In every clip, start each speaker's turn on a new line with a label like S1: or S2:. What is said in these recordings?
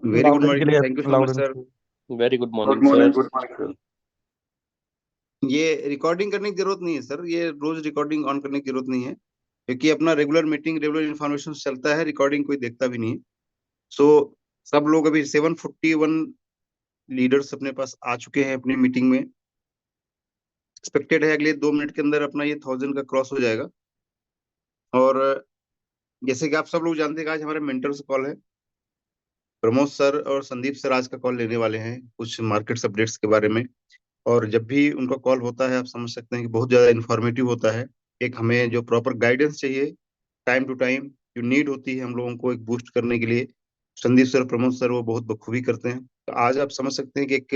S1: Very good
S2: loud and
S1: morning,
S2: clear,
S1: thank you so
S2: loud
S1: much
S2: and
S1: sir.
S2: Clear.
S3: Very good
S4: good
S3: morning
S4: morning,
S3: sir.
S4: Good morning.
S1: ये recording करने की जरूरत नहीं है sir, ये रोज recording on करने की जरूरत नहीं है, क्योंकि अपना रेगुलर मीटिंग रेगुलर इन्फॉर्मेशन चलता है, रिकॉर्डिंग कोई देखता भी नहीं है। सो सब लोग अभी 741 लीडर्स अपने पास आ चुके हैं अपनी मीटिंग में। एक्सपेक्टेड है अगले 2 मिनट के अंदर अपना ये 1000 का क्रॉस हो जाएगा। और जैसे कि आप सब लोग जानते हैं कि आज हमारे मेंटर्स कॉल है। प्रमोद सर और संदीप सर आज का कॉल लेने वाले हैं कुछ मार्केट्स अपडेट्स के बारे में। और जब भी उनका कॉल होता है आप समझ सकते हैं कि बहुत ज्यादा इंफॉर्मेटिव होता है। एक हमें जो प्रॉपर गाइडेंस चाहिए टाइम टू टाइम जो नीड होती है हम लोगों को एक बूस्ट करने के लिए, संदीप सर प्रमोद सर वो बहुत बखूबी करते हैं। तो आज आप समझ सकते हैं कि एक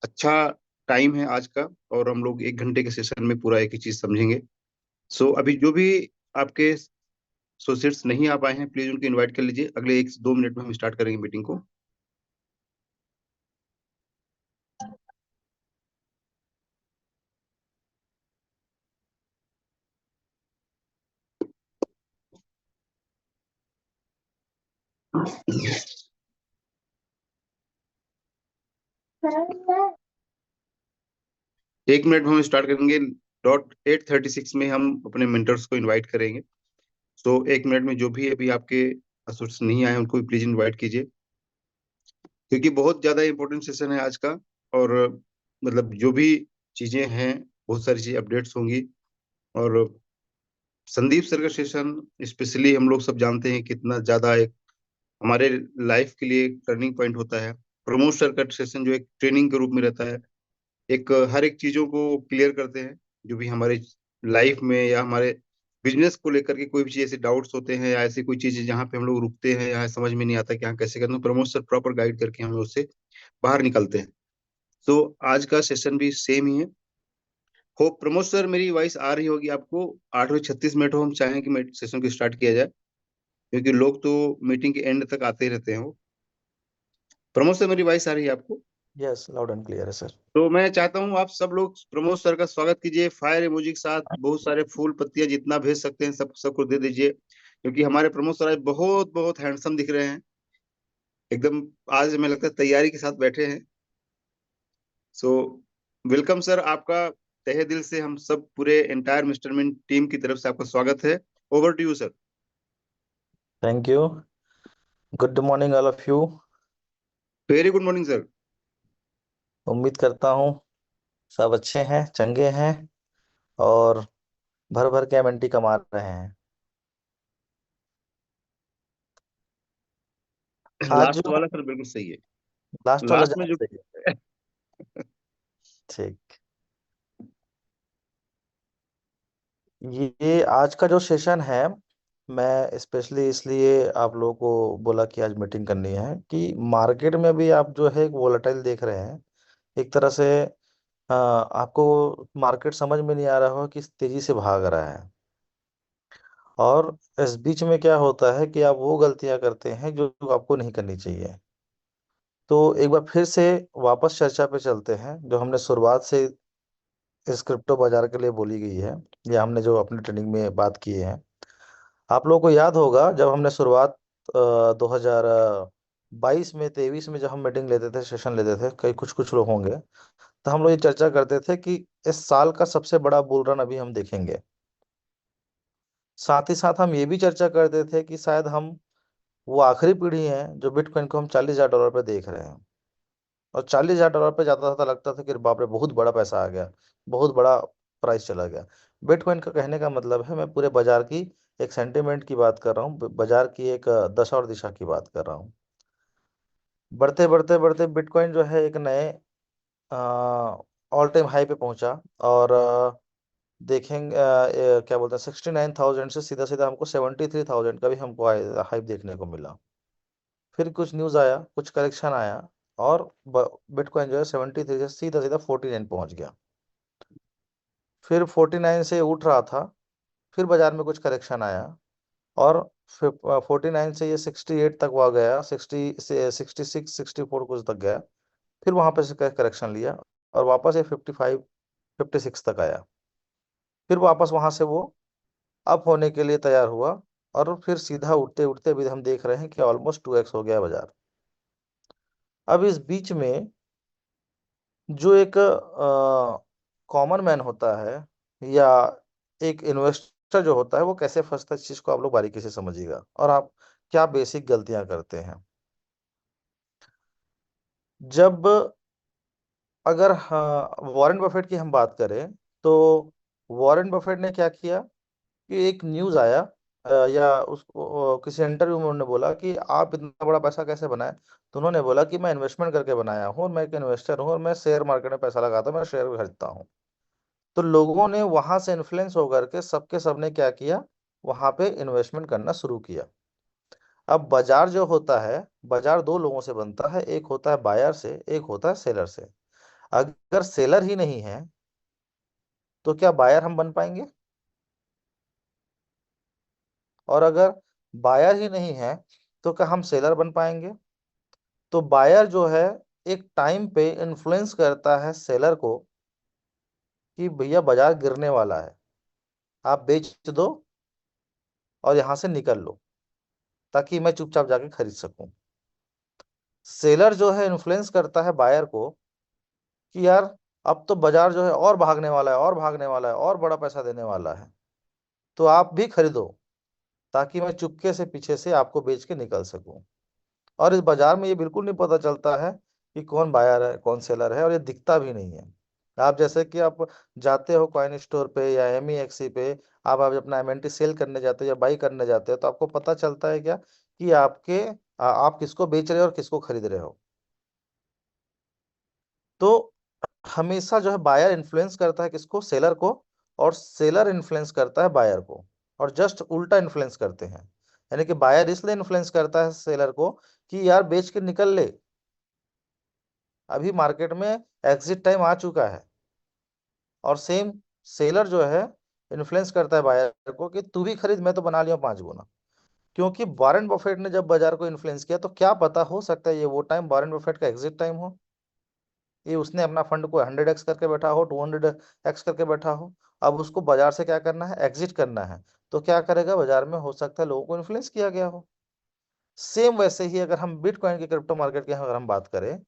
S1: अच्छा टाइम है आज का, और हम लोग 1 घंटे के सेशन में पूरा एक ही चीज समझेंगे। सो अभी जो भी आपके एसोसिएट्स नहीं आ पाए हैं प्लीज उनको इनवाइट कर लीजिए, अगले 1 से 2 मिनट में हम स्टार्ट करेंगे मीटिंग को। एक मिनट में हम स्टार्ट करेंगे। डॉट 8:36 में हम अपने मेंटर्स को इनवाइट करेंगे। सो 1 मिनट में जो भी अभी आपके एसोसिएट्स नहीं आए उनको भी प्लीज इनवाइट कीजिए, क्योंकि बहुत ज्यादा इंपॉर्टेंट सेशन है आज का। और मतलब जो भी चीजें हैं बहुत सारी चीजें अपडेट्स होंगी। और संदीप सर का सेशन स्पेशली हम लोग सब जानते हैं कितना ज्यादा एक हमारे लाइफ के लिए टर्निंग पॉइंट होता है। प्रमोद सर का सेशन जो एक ट्रेनिंग के रूप में रहता है, एक हर एक चीजों को क्लियर करते हैं जो भी हमारे लाइफ में या हमारे बिजनेस को लेकर के कोई भी चीज ऐसे डाउट्स होते हैं या ऐसी कोई चीज जहाँ पे हम लोग रुकते हैं या समझ में नहीं आता कि हाँ कैसे करना, प्रमोद सर प्रॉपर गाइड करके हमें उससे बाहर निकलते हैं। तो आज का सेशन भी सेम ही है। होप प्रमोद सर मेरी वॉइस आ रही होगी आपको। 8:36 हो, हम चाहें कि सेशन को स्टार्ट किया जाए, क्योंकि लोग तो मीटिंग के एंड तक आते ही रहते हैं वो। प्रमोद सर मेरी वॉइस आ रही है आपको?
S2: यस, लाउड एंड क्लियर है सर।
S1: तो मैं चाहता हूँ आप सब लोग प्रमोद सर का स्वागत कीजिए, फायर इमोजी के साथ बहुत सारे फूल पत्तियां जितना भेज सकते हैं सब सबको दे दीजिए, क्योंकि हमारे प्रमोद सर आज बहुत बहुत हैंडसम दिख रहे हैं एकदम। आज हमें लगता है तैयारी के साथ बैठे हैं। सो वेलकम सर, आपका तहे दिल से हम सब पूरे एंटायर मिस्टरमिन टीम की तरफ से आपका स्वागत है। Over to you sir.
S2: Thank you. Good morning all of you.
S1: Very good morning sir.
S2: उम्मीद करता हूँ सब अच्छे हैं, चंगे हैं और भर भर के एमएनटी कमा रहे हैं। आज
S1: लास्ट
S2: जो
S1: वाला सर बिल्कुल सही है।
S2: लास्ट वाला
S1: लास्ट में
S2: जवाब
S1: जो
S2: सही है। ठीक। ये आज का जो सेशन है, मैं स्पेशली इसलिए आप लोगों को बोला कि आज मीटिंग करनी है कि मार्केट में भी आप जो है वोलेटाइल देख रहे हैं एक तरह से। आपको मार्केट समझ में नहीं आ रहा हो कि तेजी से भाग रहा है, और इस बीच में क्या होता है कि आप वो गलतियां करते हैं जो आपको नहीं करनी चाहिए। तो एक बार फिर से वापस चर्चा पे चलते हैं जो हमने शुरुआत से इस क्रिप्टो बाजार के लिए बोली गई है, या हमने जो अपनी ट्रेनिंग में बात की है। आप लोगों को याद होगा जब हमने शुरुआत 2022 में 23 में जब हम मीटिंग लेते थे, सेशन लेते थे, कई कुछ कुछ लोग होंगे, तो हम लोग ये चर्चा करते थे कि इस साल का सबसे बड़ा बुल रन अभी हम देखेंगे। साथ ही साथ हम ये भी चर्चा करते थे कि शायद हम वो आखिरी पीढ़ी है जो बिटकॉइन को हम $40,000 पे देख रहे हैं। और $40,000 पे जाता था तो लगता था कि बाप रे बहुत बड़ा पैसा आ गया, बहुत बड़ा प्राइस चला गया। बिटकॉइन का कहने का मतलब है मैं पूरे बाजार की एक सेंटिमेंट की बात कर रहा हूँ, बाजार की एक दशा और दिशा की बात कर रहा हूँ। बढ़ते बढ़ते बढ़ते बिटकॉइन जो है एक नए ऑल टाइम हाई पे पहुंचा। और देखेंगे क्या बोलते हैं 69,000 से सीधा सीधा हमको 73,000 का भी हमको हाइप देखने को मिला। फिर कुछ न्यूज़ आया, कुछ करेक्शन आया, और बिटकॉइन जो है 73 से सीधा सीधा 49 पहुंच गया। फिर 49 से उठ रहा था, फिर बाजार में कुछ करेक्शन आया, और 49 से ये 68 तक वहाँ गया, 60 से 66 64 कुछ तक गया। फिर वहां पे से करेक्शन लिया और वापस ये 55 56 तक आया। फिर वापस वहां से वो अप होने के लिए तैयार हुआ, और फिर सीधा उठते उठते भी हम देख रहे हैं कि ऑलमोस्ट 2x हो गया बाजार। अब इस बीच में जो एक कॉमन मैन होता है या एक इन्वेस्टर जो होता है वो कैसे फंसता है, इस चीज को आप लोग बारीकी से समझिएगा और आप क्या बेसिक गलतियां करते हैं। जब अगर हाँ वॉरेन बफेट की हम बात करें तो वॉरेन बफेट ने क्या किया कि एक न्यूज आया या उसको किसी इंटरव्यू में उन्होंने बोला कि आप इतना बड़ा पैसा कैसे बनाए। तो उन्होंने बोला कि मैं इन्वेस्टमेंट करके बनाया हूँ और मैं एक इन्वेस्टर हूँ और मैं शेयर मार्केट में पैसा लगाता हूँ, मैं शेयर खरीदता हूँ। तो लोगों ने वहां से इन्फ्लुएंस होकर के सबके सबने क्या किया, वहां पे इन्वेस्टमेंट करना शुरू किया। अब बाजार जो होता है, बाजार दो लोगों से बनता है, एक होता है बायर से, एक होता है सेलर से। अगर सेलर ही नहीं है तो क्या बायर हम बन पाएंगे? और अगर बायर ही नहीं है तो क्या हम सेलर बन पाएंगे? तो बायर जो है एक टाइम पे इन्फ्लुएंस करता है सेलर को कि भैया बाजार गिरने वाला है, आप बेच दो और यहां से निकल लो ताकि मैं चुपचाप जाके खरीद सकूं। सेलर जो है इन्फ्लुएंस करता है बायर को कि यार अब तो बाजार जो है और भागने वाला है और भागने वाला है और बड़ा पैसा देने वाला है, तो आप भी खरीदो ताकि मैं चुपके से पीछे से आपको बेच के निकल सकूं। और इस बाजार में ये बिल्कुल नहीं पता चलता है कि कौन बायर है कौन सेलर है, और ये दिखता भी नहीं है। आप जैसे कि आप जाते हो कॉइन स्टोर पे या एमईएक्सी पे, आप अपना एमएनटी सेल करने जाते हो या बाई करने जाते हो, तो आपको पता चलता है क्या कि आप किसको बेच रहे हो और किसको खरीद रहे हो। तो हमेशा जो है बायर इन्फ्लुएंस करता है किसको, सेलर को, और सेलर इन्फ्लुएंस करता है बायर को, और जस्ट उल्टा इन्फ्लुएंस करते हैं। यानी कि बायर इसलिए इन्फ्लुएंस करता है सेलर को कि यार बेच के निकल ले, अभी मार्केट में एग्जिट टाइम आ चुका है। और सेम सेलर जो है इन्फ्लुएंस करता है बायर को कि तू भी खरीद, मैं तो बना लिया 5 गुना। क्योंकि वॉरेन बफेट ने जब बाजार को इन्फ्लुएंस किया तो क्या पता, हो सकता है ये वो टाइम वॉरेन बफेट का एग्जिट टाइम हो, ये उसने अपना फंड को 100x करके बैठा हो, 200x करके बैठा हो। अब उसको बाजार से क्या करना है, एग्जिट करना है। तो क्या करेगा, बाजार में हो सकता है लोगों को इन्फ्लुएंस किया गया हो। सेम वैसे ही अगर हम बिटकॉइन की क्रिप्टो मार्केट की अगर हम बात करें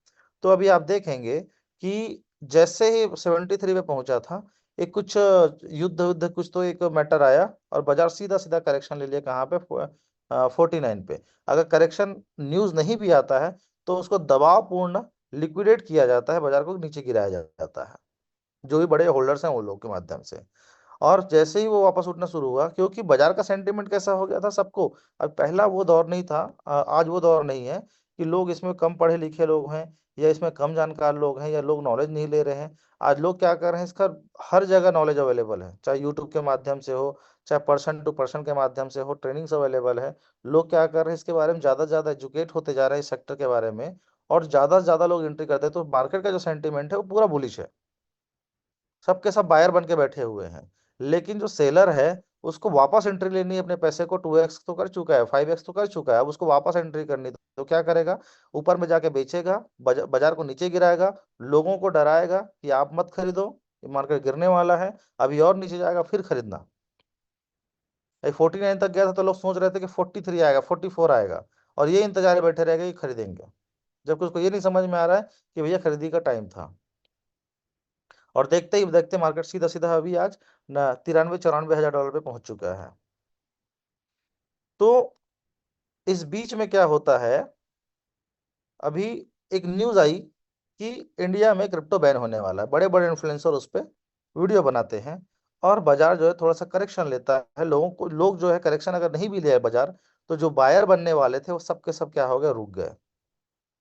S2: तो अभी आप देखेंगे कि जैसे ही 73 पे पहुंचा था, एक कुछ युद्ध युद्ध कुछ तो एक मैटर आया और बाजार सीधा सीधा करेक्शन ले लिया कहाँ पे, 49 पे। अगर करेक्शन न्यूज नहीं भी आता है तो उसको दबाव पूर्ण लिक्विडेट किया जाता है, बाजार को नीचे गिराया जाता है, जो भी बड़े होल्डर्स हैं वो लोग के माध्यम से। और जैसे ही वो वापस उठना शुरू हुआ, क्योंकि बाजार का सेंटीमेंट कैसा हो गया था सबको, अब पहला वो दौर नहीं था, आज वो दौर नहीं है कि लोग इसमें कम पढ़े लिखे लोग हैं या इसमें कम जानकार लोग हैं या लोग नॉलेज नहीं ले रहे हैं। आज लोग क्या कर रहे हैं, इसका हर जगह नॉलेज अवेलेबल है, चाहे यूट्यूब के माध्यम से हो, चाहे पर्सन टू पर्सन के माध्यम से हो, ट्रेनिंग्स अवेलेबल है। लोग क्या कर रहे हैं, इसके बारे में ज्यादा से ज्यादा एजुकेट होते जा रहे हैं इस सेक्टर के बारे में, और ज्यादा से ज्यादा लोग एंट्री करते हैं। तो मार्केट का जो सेंटीमेंट है वो पूरा बुलिश है, सबके सब बायर बन के बैठे हुए हैं। लेकिन जो सेलर है उसको वापस एंट्री लेनी है, अपने पैसे को 2x तो कर चुका है, 5x तो कर चुका है, अब उसको वापस एंट्री करनी, तो क्या करेगा, ऊपर में जाके बेचेगा, बाजार को नीचे गिराएगा, लोगों को डराएगा कि आप मत खरीदो, ये मार्केट गिरने वाला है, अभी और नीचे जाएगा फिर खरीदना। 49 तक गया था तो लोग सोच रहे थे कि 43 आएगा, 44 आएगा, और ये इंतजार में बैठे रहेगा कि खरीदेंगे, जबकि उसको ये नहीं समझ में आ रहा है कि भैया खरीदी का टाइम था। और देखते ही देखते मार्केट सीधा सीधा अभी आज न 93-94 हजार डॉलर पे पहुंच चुका है। तो इस बीच में क्या होता है, अभी एक न्यूज आई कि इंडिया में क्रिप्टो बैन होने वाला है, बड़े बड़े इन्फ्लुएंसर उस पर वीडियो बनाते हैं और बाजार जो है थोड़ा सा करेक्शन लेता है, लोगों को, लोग जो है करेक्शन अगर नहीं भी लिया है बाजार, तो जो बायर बनने वाले थे वो सबके सब क्या हो गए, रुक गए।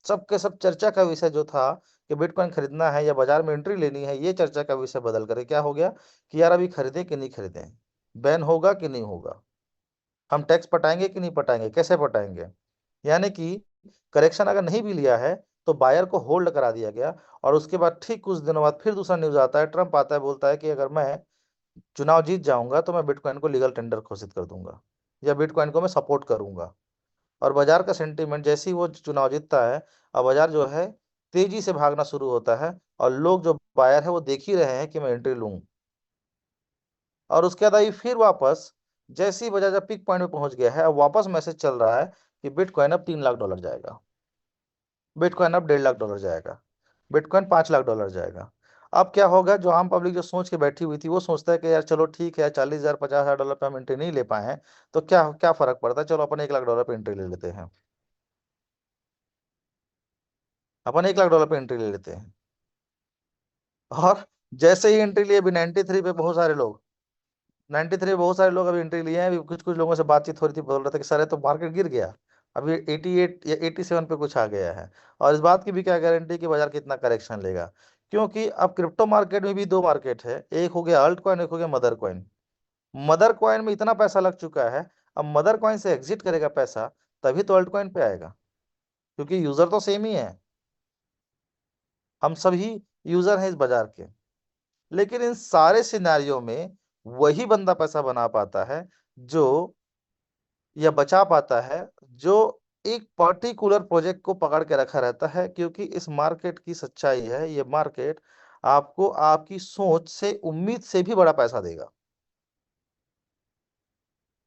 S2: सबके सब चर्चा का विषय जो था कि बिटकॉइन खरीदना है या बाजार में एंट्री लेनी है, ये चर्चा का विषय बदल कर क्या हो गया कि यार अभी खरीदें कि नहीं खरीदें, बैन होगा कि नहीं होगा, हम टैक्स पटाएंगे कि नहीं पटाएंगे, कैसे पटाएंगे। यानी कि करेक्शन अगर नहीं भी लिया है तो बायर को होल्ड करा दिया गया। और उसके बाद ठीक कुछ दिनों बाद फिर दूसरा न्यूज आता है, ट्रम्प आता है, बोलता है कि अगर मैं चुनाव जीत जाऊंगा तो मैं बिटकॉइन को लीगल टेंडर घोषित कर दूंगा या बिटकॉइन को मैं सपोर्ट करूंगा। और बाजार का सेंटीमेंट जैसे ही वो चुनाव जीतता है, अब बाजार जो है तेजी से भागना शुरू होता है, और लोग जो बायर है वो देख ही रहे हैं कि मैं एंट्री लूं। और उसके बाद अभी फिर वापस जैसे ही बाजार जब पीक पॉइंट पे पहुंच गया है, अब वापस मैसेज चल रहा है कि बिटकॉइन अब $3 लाख जाएगा, बिटकॉइन अब $1.5 लाख जाएगा, बिटकॉइन $5 लाख जाएगा। अब क्या होगा, जो आम पब्लिक जो सोच के बैठी हुई थी वो सोचता है कि यार चलो ठीक है, 40,000 $50,000 पे हम एंट्री नहीं ले पाए हैं, तो क्या क्या फर्क पड़ता है, चलो अपन $1 लाख पे एंट्री ले लेते हैं, अपन $1 लाख पे एंट्री ले लेते हैं। और जैसे ही एंट्री लिए, अभी 93 पे बहुत सारे लोग, 93 बहुत सारे लोग अभी एंट्री लिए हैं। अभी कुछ कुछ लोगों से बातचीत हो रही थी, बोल रहे थे कि सर ये तो मार्केट गिर गया, अभी 88 या 87 पे कुछ आ गया है। और इस बात की भी क्या गारंटी कि बाजार कितना करेक्शन लेगा, क्योंकि अब क्रिप्टो मार्केट में भी दो मार्केट है, एक हो गया अल्ट कॉइन, एक हो गया मदर कॉइन। मदर कॉइन में इतना पैसा लग चुका है, अब मदर कॉइन से एग्जिट करेगा पैसा, तभी तो अल्ट कॉइन पे आएगा, क्योंकि यूजर तो सेम ही है, हम सभी यूजर हैं इस बाजार के। लेकिन इन सारे सिनेरियो में वही बंदा पैसा बना पाता है, जो या बचा पाता है, जो एक पर्टिकुलर प्रोजेक्ट को पकड़ के रखा रहता है। क्योंकि इस मार्केट की सच्चाई है, ये मार्केट आपको आपकी सोच से, उम्मीद से भी बड़ा पैसा देगा।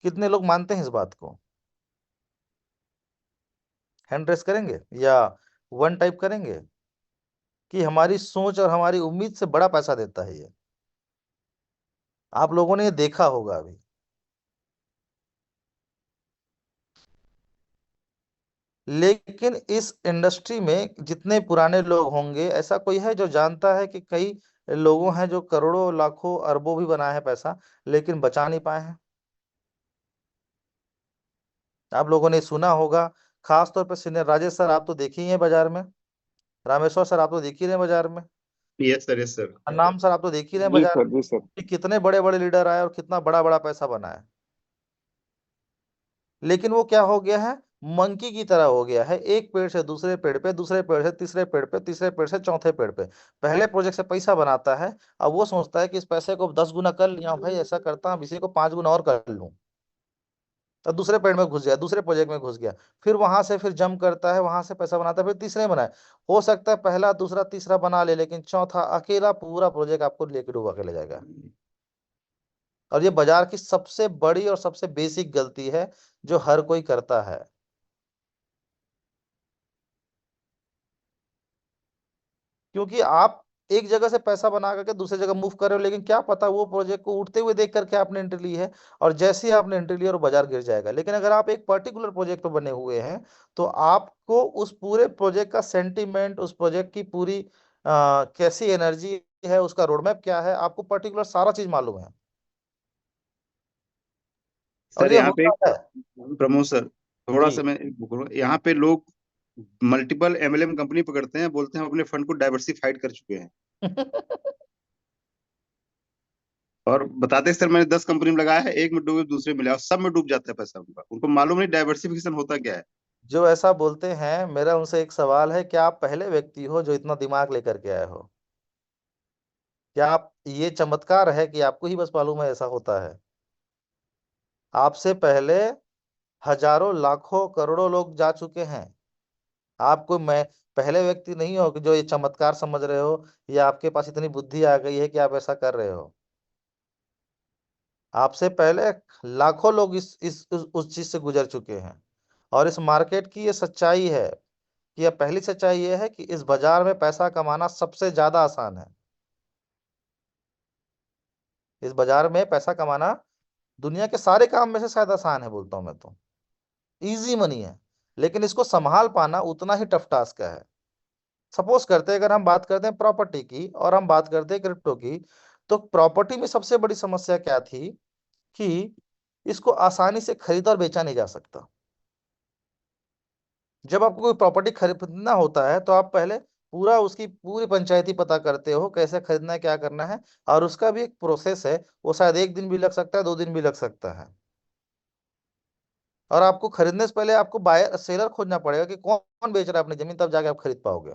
S2: कितने लोग मानते हैं इस बात को? हैंड रेस करेंगे या वन टाइप करेंगे कि हमारी सोच और हमारी उम्मीद से बड़ा पैसा देता है ये? आप लोगों ने ये देखा होगा अभी। लेकिन इस इंडस्ट्री में जितने पुराने लोग होंगे, ऐसा कोई है जो जानता है कि कई लोगों हैं जो करोड़ों लाखों अरबों भी बनाए हैं पैसा, लेकिन बचा नहीं पाए हैं? आप लोगों ने सुना होगा, खास तौर पर सीनियर राजेश सर, आप तो देख ही हैं बाजार में, रामेश्वर सर आप तो देख ही रहे हैं बाजार में,
S1: यस सर, यस सर।
S2: नाम सर आप तो देख ही रहे हैं
S3: जी
S2: बाजार
S3: सर,
S2: में,
S3: जी सर।
S2: कि कितने बड़े बड़े लीडर आए और कितना बड़ा बड़ा पैसा बना है। लेकिन वो क्या हो गया है, मंकी की तरह हो गया है, एक पेड़ से दूसरे पेड़ पे, दूसरे पेड़ से तीसरे पेड़ पे, तीसरे पेड़ से चौथे पेड़ पे। पहले प्रोजेक्ट से पैसा बनाता है, अब वो सोचता है कि इस पैसे को 10 गुना कर लिया भाई, ऐसा करता हूँ इसी को 5 गुना और कर लूं। तो दूसरे पेड़ में घुस गया, दूसरे प्रोजेक्ट में घुस गया, फिर वहां से फिर जंप करता है, वहां से पैसा बनाता है, फिर तीसरे में बनाए। हो सकता है पहला दूसरा तीसरा बना ले, लेकिन चौथा अकेला पूरा प्रोजेक्ट आपको लेके डुबा के ले जाएगा। और ये बाजार की सबसे बड़ी और सबसे बेसिक गलती है, जो हर कोई करता है। क्योंकि आप एक जगह से पैसा बना करके दूसरी जगह मूव कर रहे हो, लेकिन क्या पता वो प्रोजेक्ट को उठते हुए देख करके आपने एंट्री ली है, और जैसे ही आपने एंट्री लिया और बाजार गिर जाएगा। लेकिन अगर आप एक पर्टिकुलर प्रोजेक्ट पे बने हुए हैं, तो आपको उस पूरे प्रोजेक्ट का सेंटीमेंट, उस प्रोजेक्ट की पूरी कैसी एनर्जी है, उसका रोडमैप क्या है, आपको पर्टिकुलर सारा चीज मालूम है। और
S1: सर
S2: ये
S1: यहाँ पे
S2: होता है।
S1: प्रमोद सर, थोड़ा
S2: जी।
S1: सा मैं बोलूँ, यहाँ पे लोग मल्टीपल एमएलएम कंपनी पकड़ते हैं, बोलते हैं हम अपने फंड को डाइवर्सिफाइड कर चुके हैं, और बताते हैं सर मैंने 10 कंपनी में लगाया है, एक में डूबे दूसरे में मिला, और सब में डूब जाता है पैसा उनका, उनको मालूम नहीं डाइवर्सिफिकेशन होता क्या है।
S2: जो ऐसा बोलते हैं, मेरा उनसे एक सवाल है, क्या आप पहले व्यक्ति हो जो इतना दिमाग लेकर के आए हो? क्या आप, ये चमत्कार है कि आपको ही बस मालूम है ऐसा होता है? आपसे पहले हजारों लाखों करोड़ों लोग जा चुके हैं। आप कोई मैं पहले व्यक्ति नहीं हो कि जो ये चमत्कार समझ रहे हो, या आपके पास इतनी बुद्धि आ गई है कि आप ऐसा कर रहे हो। आपसे पहले लाखों लोग उस चीज से गुजर चुके हैं। और इस मार्केट की ये सच्चाई है, कि यह पहली सच्चाई ये है कि इस बाजार में पैसा कमाना सबसे ज्यादा आसान है। इस बाजार में पैसा कमाना दुनिया के सारे काम में से शायद आसान है, बोलता हूं मैं तो, इजी मनी है। लेकिन इसको संभाल पाना उतना ही टफ टास्क है। सपोज करते हैं, अगर हम बात करते हैं प्रॉपर्टी की और हम बात करते हैं क्रिप्टो की, तो प्रॉपर्टी में सबसे बड़ी समस्या क्या थी, कि इसको आसानी से खरीदा और बेचा नहीं जा सकता। जब आपको कोई प्रॉपर्टी खरीदना होता है, तो आप पहले पूरा उसकी पूरी पंचायती पता करते हो, कैसे खरीदना है, क्या करना है, और उसका भी एक प्रोसेस है। वो शायद 1 दिन भी लग सकता है, 2 दिन भी लग सकता है। और आपको खरीदने से पहले आपको बायर सेलर खोजना पड़ेगा कि कौन कौन बेच रहा है अपनी जमीन, तब जाके आप खरीद पाओगे।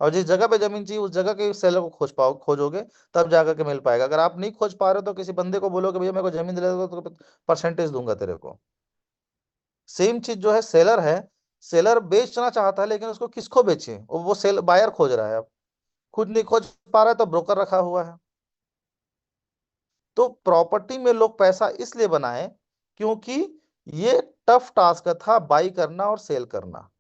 S2: और जिस जगह पे जमीन चाहिए, उस जगह के सेलर को खोजोगे, तब जाकर के मिल पाएगा। अगर आप नहीं खोज पा रहे हो, तो किसी बंदे को बोलोगे भैया मेरे को जमीन दिला दो, तो परसेंटेज दूंगा तेरे को। सेम चीज जो है, सेलर है, सेलर बेचना चाहता है, लेकिन उसको किसको बेचे, वो सेल बायर खोज रहा है। अब खुद नहीं खोज पा रहा है, तो ब्रोकर रखा हुआ है। तो प्रॉपर्टी में लोग पैसा इसलिए बनाए क्योंकि ये टफ टास्क था, बाई करना और सेल करना।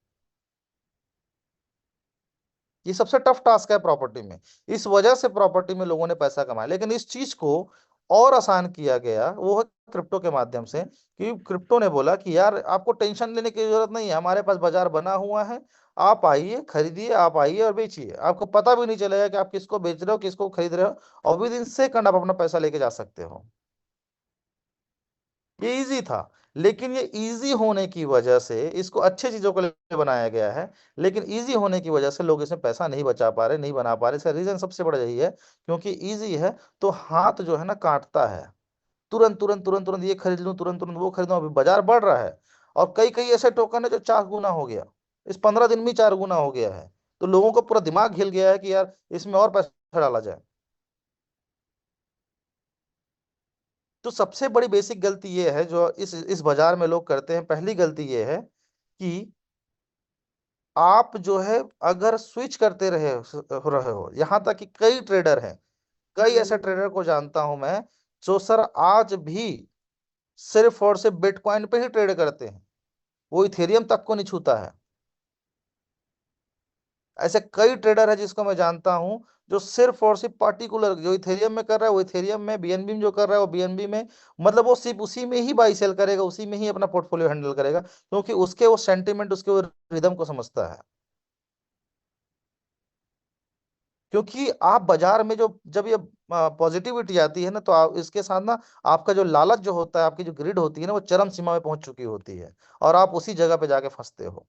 S2: ये सबसे टफ टास्क है प्रॉपर्टी में। इस वजह से प्रॉपर्टी में लोगों ने पैसा कमाया। लेकिन इस चीज को और आसान किया गया, वो है क्रिप्टो के माध्यम से। कि क्रिप्टो ने बोला कि यार आपको टेंशन लेने की जरूरत नहीं है, हमारे पास बाजार बना हुआ है, आप आइए खरीदिए, आप आइए और बेचिए, आपको पता भी नहीं चलेगा कि आप किसको बेच रहे हो किसको खरीद रहे हो, और विद इन सेकंड आप अपना पैसा लेके जा सकते हो। ये इजी था। लेकिन ये इजी होने की वजह से, इसको अच्छे चीजों के लिए बनाया गया है, लेकिन इजी होने की वजह से लोग इसमें पैसा नहीं बचा पा रहे, नहीं बना पा रहे। इसका रीजन सबसे बड़ा यही है, क्योंकि इजी है तो हाथ जो है ना काटता है। तुरंत तुरंत तुरंत तुरंत ये खरीद लूं, तुरंत तुरंत वो खरीद लूं। अभी बाजार बढ़ रहा है और कई कई ऐसे टोकन है जो 4 गुना हो गया, इस 15 दिन में 4 गुना हो गया है। तो लोगों को पूरा दिमाग हिल गया है कि यार इसमें और पैसा डाला जाए। तो सबसे बड़ी बेसिक गलती ये है जो इस बाजार में लोग करते हैं। पहली गलती ये है कि आप जो है अगर स्विच करते रहे हो, यहां तक कि कई ट्रेडर हैं, कई ऐसे ट्रेडर को जानता हूं मैं, जो सर आज भी सिर्फ और सिर्फ बिटकॉइन पे ही ट्रेड करते हैं, वो इथेरियम तक को नहीं छूता है। ऐसे कई ट्रेडर है जिसको मैं जानता हूं, जो सिर्फ और सिर्फ पार्टिकुलर जो इथेरियम में कर रहा है वो इथेरियम में, बीएनबी में जो कर रहा है वो बीएनबी में, मतलब वो सिर्फ उसी में ही बाई सेल करेगा, उसी में ही अपना पोर्टफोलियो हैंडल करेगा, क्योंकि उसके वो सेंटिमेंट, उसके वो रिदम को समझता है। क्योंकि आप बाजार में जो जब ये पॉजिटिविटी आती है ना, तो आप इसके साथ ना आपका जो लालच जो होता है, आपकी जो ग्रिड होती है ना, वो चरम सीमा में पहुंच चुकी होती है, और आप उसी जगह पे जाके फंसते हो।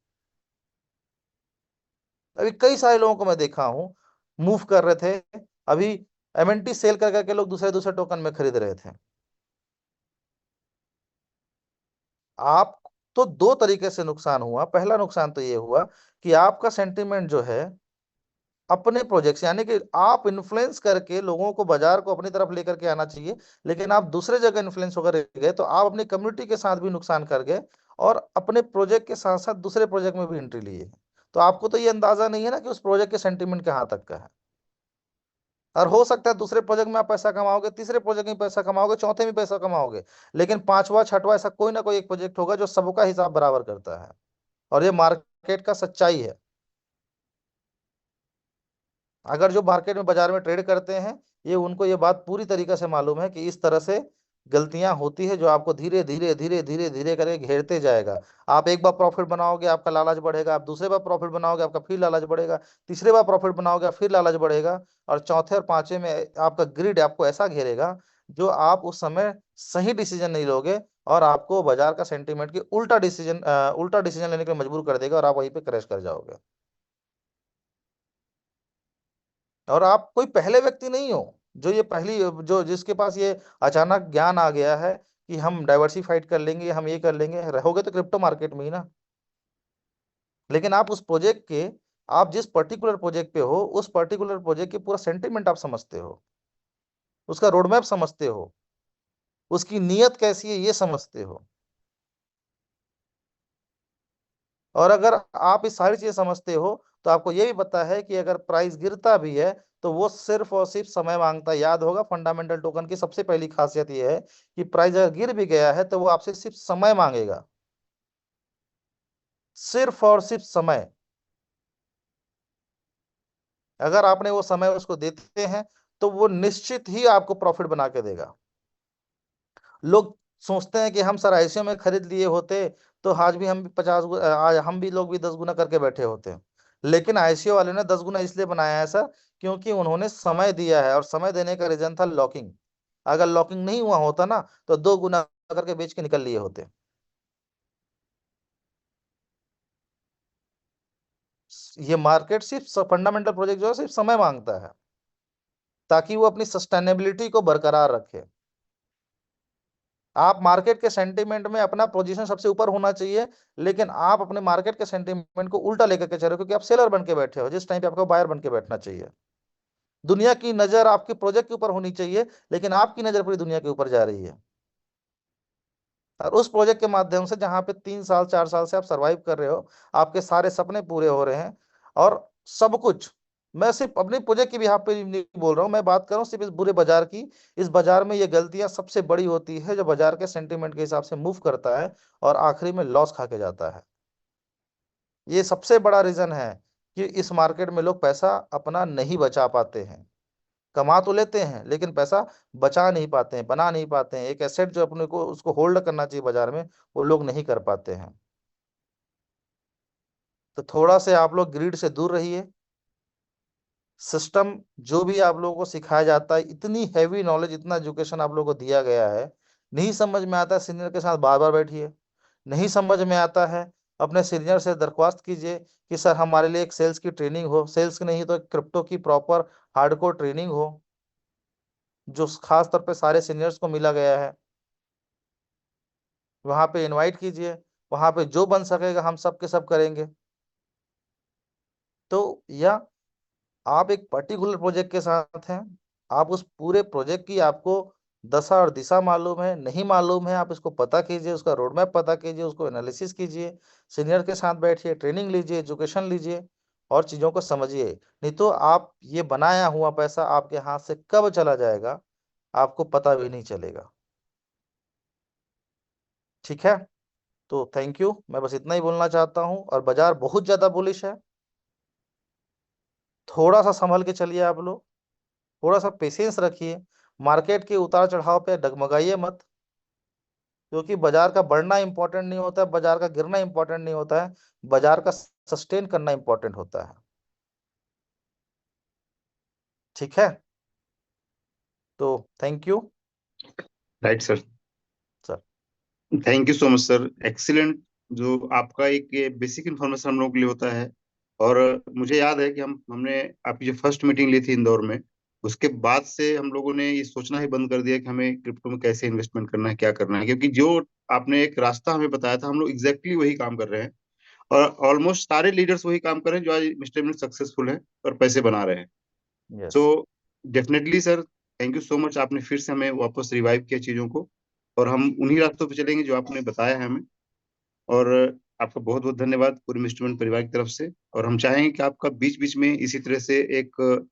S2: अभी कई सारे लोगों को मैं देखा हूँ, मूव कर रहे थे, अभी एमएनटी सेल कर करके लोग दूसरे दूसरे टोकन में खरीद रहे थे। आप तो दो तरीके से नुकसान हुआ। पहला नुकसान तो ये हुआ कि आपका सेंटिमेंट जो है अपने प्रोजेक्ट्स, यानी कि आप इन्फ्लुएंस करके लोगों को, बाजार को अपनी तरफ लेकर के आना चाहिए, लेकिन आप दूसरे जगह इन्फ्लुएंस होकर रह गए, तो आप अपनी कम्युनिटी के साथ भी नुकसान कर गए, और अपने प्रोजेक्ट के साथ साथ दूसरे प्रोजेक्ट में भी एंट्री लिए। तो आपको तो ये अंदाजा नहीं है ना कि उस प्रोजेक्ट के सेंटिमेंट कहाँ तक का है। और हो सकता है दूसरे प्रोजेक्ट में आप पैसा कमाओगे, तीसरे प्रोजेक्ट में पैसा कमाओगे, चौथे में पैसा कमाओगे, लेकिन पांचवा छठवा ऐसा कोई ना कोई एक प्रोजेक्ट होगा जो सबका हिसाब बराबर करता है। और ये मार्केट का सच्चाई है। अगर जो मार्केट में, बाजार में ट्रेड करते हैं, ये उनको ये बात पूरी तरीके से मालूम है कि इस तरह से गलतियां होती है, जो आपको धीरे धीरे धीरे धीरे धीरे करके घेरते जाएगा। आप एक बार प्रॉफिट बनाओगे, आपका लालच बढ़ेगा, आप दूसरे बार प्रॉफिट बनाओगे, आपका फिर लालच बढ़ेगा, तीसरे बार प्रॉफिट बनाओगे, फिर लालच बढ़ेगा, और चौथे और पांचवे में आपका ग्रिड आपको ऐसा घेरेगा, जो आप उस समय सही डिसीजन नहीं लोगे, और आपको बाजार का सेंटीमेंट की उल्टा डिसीजन लेने के लिए मजबूर कर देगा, और आप वहीं पे क्रैश कर जाओगे। और आप कोई पहले व्यक्ति नहीं हो जो ये पहली, जो जिसके पास ये अचानक ज्ञान आ गया है कि हम डाइवर्सिफाइड कर लेंगे, हम ये कर लेंगे। रहोगे तो क्रिप्टो मार्केट में ही ना। लेकिन आप उस प्रोजेक्ट के, आप जिस पर्टिकुलर प्रोजेक्ट पे हो, उस पर्टिकुलर प्रोजेक्ट के पूरा सेंटिमेंट आप समझते हो, उसका रोडमैप समझते हो, उसकी नीयत कैसी है ये समझते हो। और अगर आप इस सारी चीजें समझते हो, तो आपको ये भी पता है कि अगर प्राइस गिरता भी है, तो वो सिर्फ और सिर्फ समय मांगता है। याद होगा, फंडामेंटल टोकन की सबसे पहली खासियत ये है कि प्राइस अगर गिर भी गया है, तो वो आपसे सिर्फ समय मांगेगा, सिर्फ और सिर्फ समय। अगर आपने वो समय उसको देते हैं, तो वो निश्चित ही आपको प्रॉफिट बना के देगा। लोग सोचते हैं कि हम सर आईसीओ में खरीद लिए होते, तो आज भी हम भी 50 आज हम भी लोग भी 10 गुना करके बैठे होते। लेकिन आईसीओ वाले ने 10 गुना इसलिए बनाया है सर, क्योंकि उन्होंने समय दिया है, और समय देने का रीजन था लॉकिंग। अगर लॉकिंग नहीं हुआ होता ना, तो 2 गुना करके बेच के निकल लिए होते। ये मार्केट सिर्फ फंडामेंटल प्रोजेक्ट जो है सिर्फ समय मांगता है, ताकि वो अपनी सस्टेनेबिलिटी को बरकरार रखे। आप मार्केट के सेंटीमेंट में अपना पोजीशन सबसे ऊपर होना चाहिए, लेकिन आप अपने मार्केट के सेंटीमेंट को उल्टा लेकर के चल रहे हो, क्योंकि आप सेलर बन के बैठे हो, जिस टाइम पे आपको बायर बन के बैठना चाहिए। दुनिया की नजर आपके प्रोजेक्ट के ऊपर होनी चाहिए, लेकिन आपकी नजर पूरी दुनिया के ऊपर जा रही है। और उस प्रोजेक्ट के माध्यम से, जहां पे 3 साल 4 साल से आप सरवाइव कर रहे हो, आपके सारे सपने पूरे हो रहे हैं, और सब कुछ, मैं सिर्फ अपने प्रोजेक्ट की बिहाफ पे नहीं बोल रहा हूँ, मैं बात कर रहा हूँ सिर्फ इस पूरे बाजार की। इस बाजार में ये गलतियां सबसे बड़ी होती है, जो बाजार के सेंटीमेंट के हिसाब से मूव करता है और आखिरी में लॉस खा के जाता है। ये सबसे बड़ा रीजन है कि इस मार्केट में लोग पैसा अपना नहीं बचा पाते हैं। कमा तो लेते हैं लेकिन पैसा बचा नहीं पाते हैं, बना नहीं पाते हैं। एक एसेट जो अपने को उसको होल्ड करना चाहिए बाजार में, वो लोग नहीं कर पाते हैं। तो थोड़ा से आप लोग ग्रीड से दूर रहिए। सिस्टम जो भी आप लोगों को सिखाया जाता है, इतनी हैवी नॉलेज, इतना एजुकेशन आप लोगों को दिया गया है, नहीं समझ में आता है, सीनियर के साथ बार बार बैठिए। नहीं समझ में आता है, अपने सीनियर से दरख्वास्त कीजिए कि सर हमारे लिए एक सेल्स की ट्रेनिंग हो, सेल्स की नहीं तो क्रिप्टो की प्रॉपर हार्डकोर ट्रेनिंग हो, जो खास तौर पे सारे सीनियर्स को मिला गया है। वहां पे इनवाइट कीजिए, वहां पे जो बन सकेगा हम सब के सब करेंगे। तो या आप एक पर्टिकुलर प्रोजेक्ट के साथ हैं, आप उस पूरे प्रोजेक्ट की आपको दशा और दिशा मालूम है, नहीं मालूम है, आप इसको पता कीजिए, उसका रोड मैप पता कीजिए, उसको एनालिसिस कीजिए, सीनियर के साथ बैठिए, ट्रेनिंग लीजिए, एजुकेशन लीजिए और चीज़ों को समझिए। नहीं तो आप ये बनाया हुआ पैसा आपके हाथ से कब चला जाएगा आपको पता भी नहीं चलेगा। ठीक है, तो थैंक यू, मैं बस इतना ही बोलना चाहता हूँ। और बाजार बहुत ज़्यादा बुलिश है, थोड़ा सा संभल के चलिए आप लोग, थोड़ा सा पेशेंस रखिए। मार्केट के उतार चढ़ाव पे डगमगाइए मत, क्योंकि बाजार का बढ़ना इंपॉर्टेंट नहीं होता है, बाजार का गिरना इंपॉर्टेंट नहीं होता है, बाजार का सस्टेन करना इंपॉर्टेंट होता है। ठीक है, तो thank you
S1: right sir.
S2: Sir.
S1: Thank you so much sir, excellent. जो आपका एक बेसिक इन्फॉर्मेशन हम लोगों के लिए होता है। और मुझे याद है कि हमने आपकी जो फर्स्ट मीटिंग ली थी इंदौर में, उसके बाद से हम लोगों ने ये सोचना ही बंद कर दिया कि हमें क्रिप्टो में कैसे इन्वेस्टमेंट करना है, क्या करना है, क्योंकि जो आपने एक रास्ता हमें बताया था हम लोग एग्जैक्टली वही काम कर रहे हैं। और ऑलमोस्ट सारे लीडर्स वही काम कर रहे हैं जो आज मिस्टर में सक्सेसफुल है और पैसे बना रहे हैं। So
S2: yes,
S1: definitely sir, thank you so much, आपने फिर से हमें वापस रिवाइव किया चीजों को। और हम उन्हीं रास्तों पे चलेंगे जो आपने बताया है हमें। और आपका बहुत बहुत धन्यवाद पूरे इंस्ट्रूमेंट परिवार की तरफ से। और हम चाहेंगे कि आपका बीच बीच में इसी तरह से एक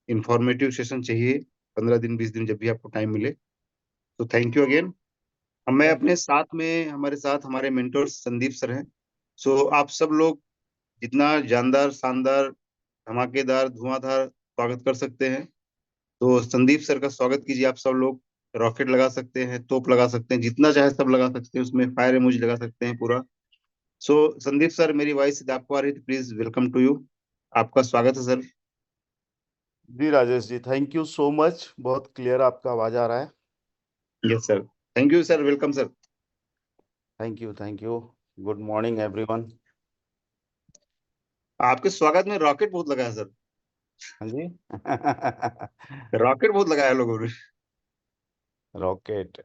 S1: इंफॉर्मेटिव सेशन चाहिए, 15 दिन 20 दिन जब भी आपको टाइम मिले। तो थैंक यू अगेन। मैं
S2: थैंक यू।
S1: अपने साथ में, हमारे साथ हमारे मेंटोर संदीप सर हैं। सो आप सब लोग जितना जानदार, शानदार, धमाकेदार, धुआंधार स्वागत कर सकते हैं, तो संदीप सर का स्वागत कीजिए आप सब लोग। रॉकेट लगा सकते हैं, तोप लगा सकते हैं, जितना चाहे सब लगा सकते हैं, उसमें फायर इमोजी लगा सकते हैं पूरा। सो संदीप सर, मेरी वॉइस यदि आपको आ रही है तो प्लीज वेलकम टू यू। आपका स्वागत है सर।
S3: जी Rajesh ji, thank you so much. बहुत क्लियर आपका आवाज आ रहा है।
S1: Yes sir, thank you sir, welcome sir.
S3: Thank you, thank you. Good morning everyone.
S1: आपके स्वागत में रॉकेट बहुत लगा है सर।
S3: हाँ जी।
S1: रॉकेट बहुत लगाया है लोगों ने।
S3: रॉकेट,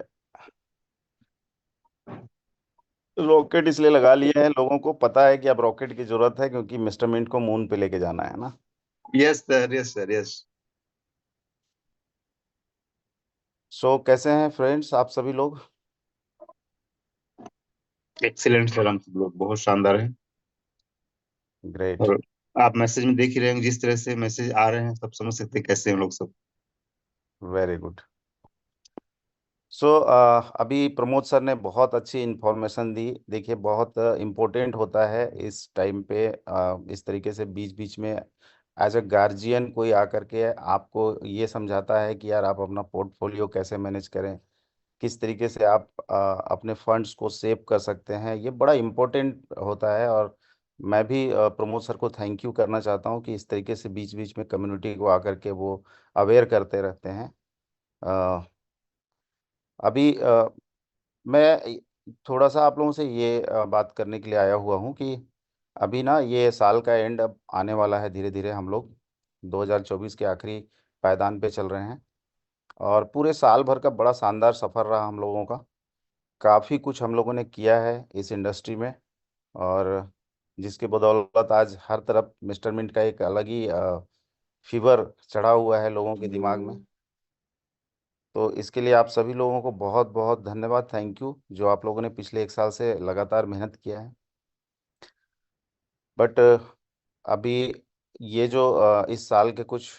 S3: रॉकेट इसलिए लगा लिए हैं, लोगों को पता है कि अब रॉकेट की जरूरत है, क्योंकि मिस्टर मिंट को मून पे लेके जाना है ना।
S1: Yes sir, yes sir, yes.
S3: So कैसे हैं फ्रेंड्स आप सभी लोग?
S1: एक्सीलेंट सर, हम सब लोग बहुत शानदार हैं।
S3: ग्रेट,
S1: और आप मैसेज में देख ही रहे हैं, जिस तरह से मैसेज आ रहे हैं सब समझ सकते हैं कैसे हम लोग सब।
S3: Very good. सो अभी प्रमोद सर ने बहुत अच्छी इंफॉर्मेशन दी। देखिए, बहुत इम्पोर्टेंट होता है इस टाइम पे इस तरीके से बीच बीच में एज ए गार्जियन कोई आकर के आपको ये समझाता है कि यार आप अपना पोर्टफोलियो कैसे मैनेज करें, किस तरीके से आप अपने फंड्स को सेव कर सकते हैं। ये बड़ा इम्पोर्टेंट होता है। और मैं भी प्रमोद सर को थैंक यू करना चाहता हूँ कि इस तरीके से बीच बीच में कम्युनिटी को आकर के वो अवेयर करते रहते हैं। अभी मैं थोड़ा सा आप लोगों से ये बात करने के लिए आया हुआ हूँ कि अभी ना ये साल का एंड अब आने वाला है। धीरे धीरे हम लोग 2024 के आखिरी पायदान पे चल रहे हैं। और पूरे साल भर का बड़ा शानदार सफ़र रहा हम लोगों का। काफ़ी कुछ हम लोगों ने किया है इस इंडस्ट्री में, और जिसके बदौलत आज हर तरफ मिस्टर मिंट का एक अलग ही फीवर चढ़ा हुआ है लोगों के दिमाग में। तो इसके लिए आप सभी लोगों को बहुत बहुत धन्यवाद, थैंक यू, जो आप लोगों ने पिछले एक साल से लगातार मेहनत किया है। बट अभी ये जो इस साल के कुछ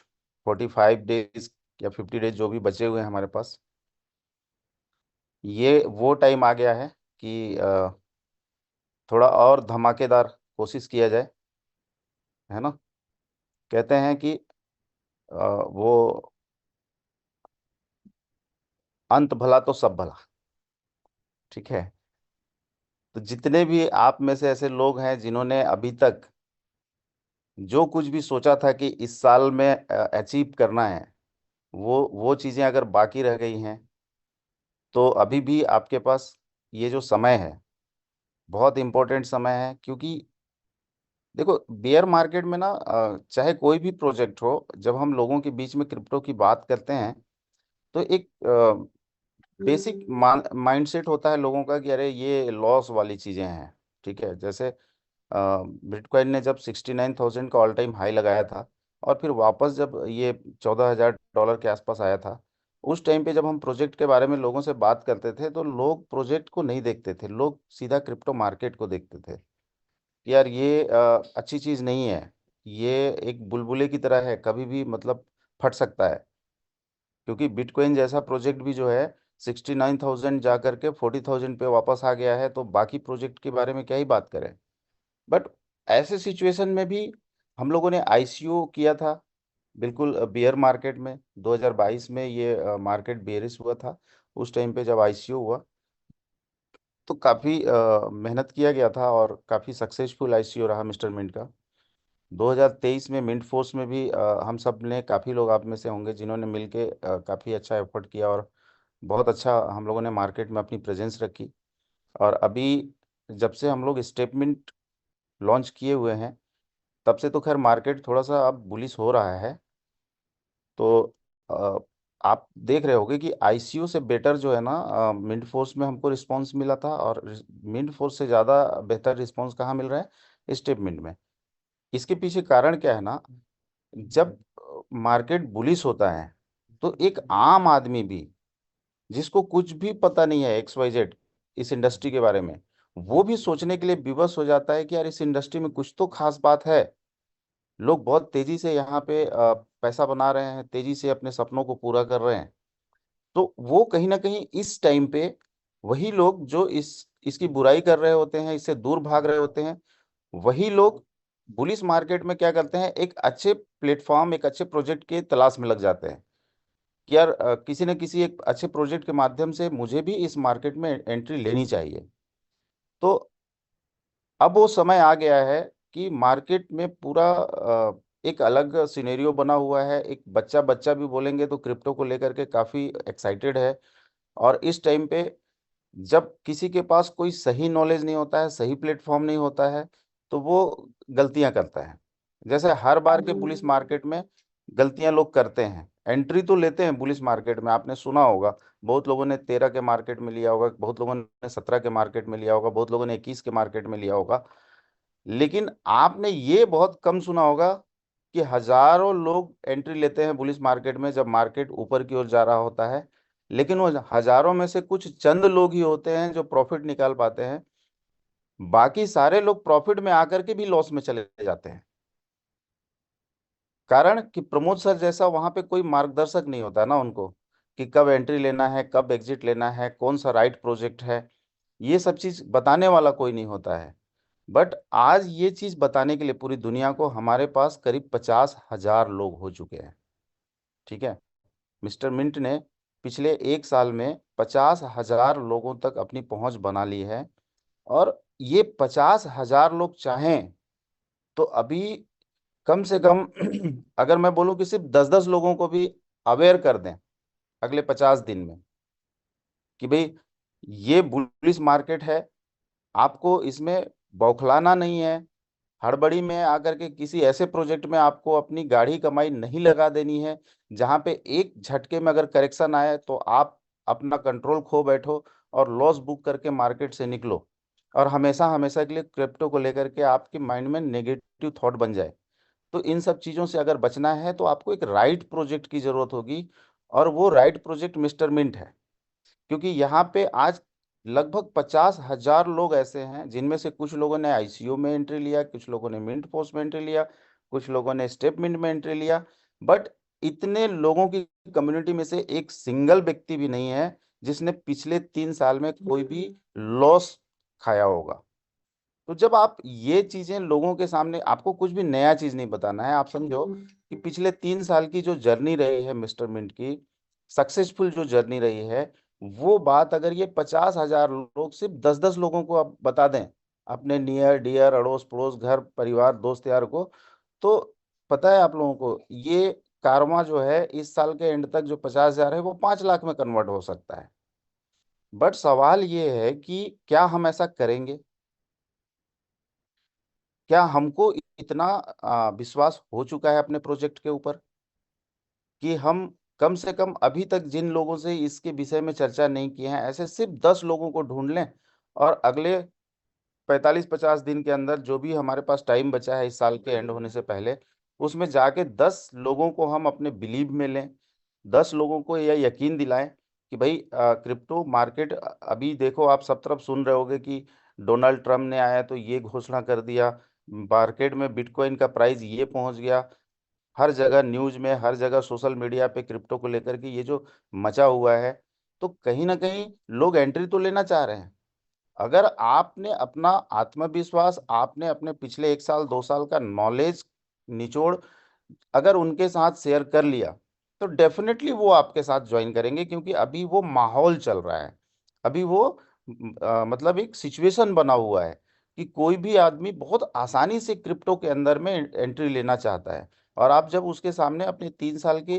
S3: 45 डेज या 50 डेज जो भी बचे हुए हैं हमारे पास, ये वो टाइम आ गया है कि थोड़ा और धमाकेदार कोशिश किया जाए, है ना। कहते हैं कि वो अंत भला तो सब भला, ठीक है। तो जितने भी आप में से ऐसे लोग हैं जिन्होंने अभी तक जो कुछ भी सोचा था कि इस साल में अचीव करना है, वो चीज़ें अगर बाकी रह गई हैं, तो अभी भी आपके पास ये जो समय है बहुत इम्पोर्टेंट समय है। क्योंकि देखो, बेयर मार्केट में ना चाहे कोई भी प्रोजेक्ट हो, जब हम लोगों के बीच में क्रिप्टो की बात करते हैं तो एक बेसिक माइंडसेट होता है लोगों का कि अरे ये लॉस वाली चीज़ें हैं, ठीक है। जैसे बिटकॉइन ने जब 69,000 का ऑल टाइम हाई लगाया था, और फिर वापस जब ये $14,000 के आसपास आया था, उस टाइम पे जब हम प्रोजेक्ट के बारे में लोगों से बात करते थे तो लोग प्रोजेक्ट को नहीं देखते थे, लोग सीधा क्रिप्टो मार्केट को देखते थे कि यार ये अच्छी चीज़ नहीं है, ये एक बुलबुले की तरह है, कभी भी मतलब फट सकता है। क्योंकि बिटकॉइन जैसा प्रोजेक्ट भी जो है 69,000 जा करके 40,000 पे वापस आ गया है, तो बाकी प्रोजेक्ट के बारे में क्या ही बात करें। बट ऐसे सिचुएशन में भी हम लोगों ने आईसीओ किया था, बिल्कुल बियर मार्केट में 2022 में ये मार्केट बेरिश हुआ था। उस टाइम पे जब आईसीओ हुआ तो काफ़ी मेहनत किया गया था और काफ़ी सक्सेसफुल आईसीओ रहा मिस्टर मिंट का। 2023 में मिंट फोर्स में भी हम सब ने, काफ़ी लोग आप में से होंगे जिन्होंने मिलके काफ़ी अच्छा एफर्ट किया, और बहुत अच्छा हम लोगों ने मार्केट में अपनी प्रेजेंस रखी। और अभी जब से हम लोग स्टेटमेंट लॉन्च किए हुए हैं, तब से तो खैर मार्केट थोड़ा सा अब बुलिश हो रहा है। तो अ, आप देख रहे होंगे कि आईसीयू से बेटर जो है ना, मिंट फोर्स में हमको रिस्पांस मिला था, और मिंट फोर्स से ज़्यादा बेहतर रिस्पांस कहाँ मिल रहा है, स्टेटमेंट में। इसके पीछे कारण क्या है ना, जब मार्केट बुलिश होता है तो एक आम आदमी भी, जिसको कुछ भी पता नहीं है XYZ इस इंडस्ट्री के बारे में, वो भी सोचने के लिए विवश हो जाता है कि यार इस इंडस्ट्री में कुछ तो खास बात है। लोग बहुत तेजी से यहाँ पे पैसा बना रहे हैं, तेजी से अपने सपनों को पूरा कर रहे हैं। तो वो कहीं ना कहीं इस टाइम पे वही लोग जो इसकी बुराई कर रहे होते हैं, इससे दूर भाग रहे होते हैं, वही लोग बुलिश मार्केट में क्या करते हैं, एक अच्छे प्लेटफॉर्म, एक अच्छे प्रोजेक्ट के तलाश में लग जाते हैं कि यार किसी न किसी एक अच्छे प्रोजेक्ट के माध्यम से मुझे भी इस मार्केट में एंट्री लेनी चाहिए। तो अब वो समय आ गया है कि मार्केट में पूरा एक अलग सिनेरियो बना हुआ है। एक बच्चा बच्चा भी बोलेंगे तो क्रिप्टो को लेकर के काफ़ी एक्साइटेड है। और इस टाइम पे जब किसी के पास कोई सही नॉलेज नहीं होता है, सही प्लेटफॉर्म नहीं होता है, तो वो गलतियां करता है। जैसे हर बार के बुलिश मार्केट में गलतियां लोग करते हैं, एंट्री तो लेते हैं बुलिश मार्केट में, आपने सुना होगा बहुत लोगों ने 13 के मार्केट में लिया होगा, बहुत लोगों ने 17 के मार्केट में लिया होगा, बहुत लोगों ने 21 के मार्केट में लिया होगा। लेकिन आपने ये बहुत कम सुना होगा कि हजारों लोग एंट्री लेते हैं बुलिश मार्केट में जब मार्केट ऊपर की ओर जा रहा होता है, लेकिन वो हजारों में से कुछ चंद लोग ही होते हैं जो प्रॉफिट निकाल पाते हैं। बाकी सारे लोग प्रॉफिट में आकर के भी लॉस में चले जाते हैं। कारण कि प्रमोद सर जैसा वहां पे कोई मार्गदर्शक नहीं होता ना उनको, कि कब एंट्री लेना है, कब एग्जिट लेना है, कौन सा राइट प्रोजेक्ट है, ये सब चीज बताने वाला कोई नहीं होता है। बट आज ये चीज बताने के लिए पूरी दुनिया को हमारे पास करीब 50,000 लोग हो चुके हैं, ठीक है। मिस्टर मिंट ने पिछले एक साल में 50,000 लोगों तक अपनी पहुंच बना ली है। और ये 50,000 लोग चाहें तो अभी कम से कम अगर मैं बोलूं कि सिर्फ 10-10 लोगों को भी अवेयर कर दें अगले 50 दिन में कि भाई ये बुलिश मार्केट है, आपको इसमें बौखलाना नहीं है, हड़बड़ी में आकर के किसी ऐसे प्रोजेक्ट में आपको अपनी गाढ़ी कमाई नहीं लगा देनी है जहां पे एक झटके में अगर करेक्शन आए तो आप अपना कंट्रोल खो बैठो और लॉस बुक करके मार्केट से निकलो, और हमेशा हमेशा के लिए क्रिप्टो को लेकर के आपके माइंड में नेगेटिव थॉट बन जाए। तो इन सब चीज़ों से अगर बचना है तो आपको एक राइट प्रोजेक्ट की ज़रूरत होगी, और वो राइट प्रोजेक्ट मिस्टर मिंट है। क्योंकि यहाँ पे आज लगभग 50,000 लोग ऐसे हैं जिनमें से कुछ लोगों ने आईसीयू में एंट्री लिया, कुछ लोगों ने मिंट फोर्स में एंट्री लिया, कुछ लोगों ने स्टेटमेंट में एंट्री लिया, बट इतने लोगों की कम्युनिटी में से एक सिंगल व्यक्ति भी नहीं है जिसने पिछले 3 साल में कोई भी लॉस खाया होगा। तो जब आप ये चीजें लोगों के सामने, आपको कुछ भी नया चीज नहीं बताना है, आप समझो कि पिछले 3 साल की जो जर्नी रही है मिस्टर मिंट की, सक्सेसफुल जो जर्नी रही है, वो बात अगर ये 50,000 लोग सिर्फ 10-10 लोगों को आप बता दें, अपने नियर डियर, अड़ोस पड़ोस, घर परिवार, दोस्त यार को, तो पता है आप लोगों को, ये कारवा जो है इस साल के एंड तक जो 50,000 है वो 5 लाख में कन्वर्ट हो सकता है। बट सवाल ये है कि क्या हम ऐसा करेंगे? क्या हमको इतना विश्वास हो चुका है अपने प्रोजेक्ट के ऊपर कि हम कम से कम अभी तक जिन लोगों से इसके विषय में चर्चा नहीं किए हैं, ऐसे सिर्फ 10 लोगों को ढूंढ लें, और अगले 45-50 दिन के अंदर जो भी हमारे पास टाइम बचा है इस साल के एंड होने से पहले, उसमें जाके 10 लोगों को हम अपने बिलीव में लें, 10 लोगों को यह यकीन दिलाएं कि भाई क्रिप्टो मार्केट, अभी देखो आप सब तरफ सुन रहे होगे कि डोनाल्ड ट्रम्प ने आया तो ये घोषणा कर दिया, मार्केट में बिटकॉइन का प्राइस ये पहुंच गया, हर जगह न्यूज में, हर जगह सोशल मीडिया पे क्रिप्टो को लेकर के ये जो मचा हुआ है, तो कहीं ना कहीं लोग एंट्री तो लेना चाह रहे हैं। अगर आपने अपना आत्मविश्वास, आपने अपने पिछले 1 साल 2 साल का नॉलेज निचोड़ अगर उनके साथ शेयर कर लिया, तो डेफिनेटली वो आपके साथ ज्वाइन करेंगे, क्योंकि अभी वो माहौल चल रहा है, अभी वो मतलब एक सिचुएशन बना हुआ है कि कोई भी आदमी बहुत आसानी से क्रिप्टो के अंदर में एंट्री लेना चाहता है। और आप जब उसके सामने अपने 3 साल के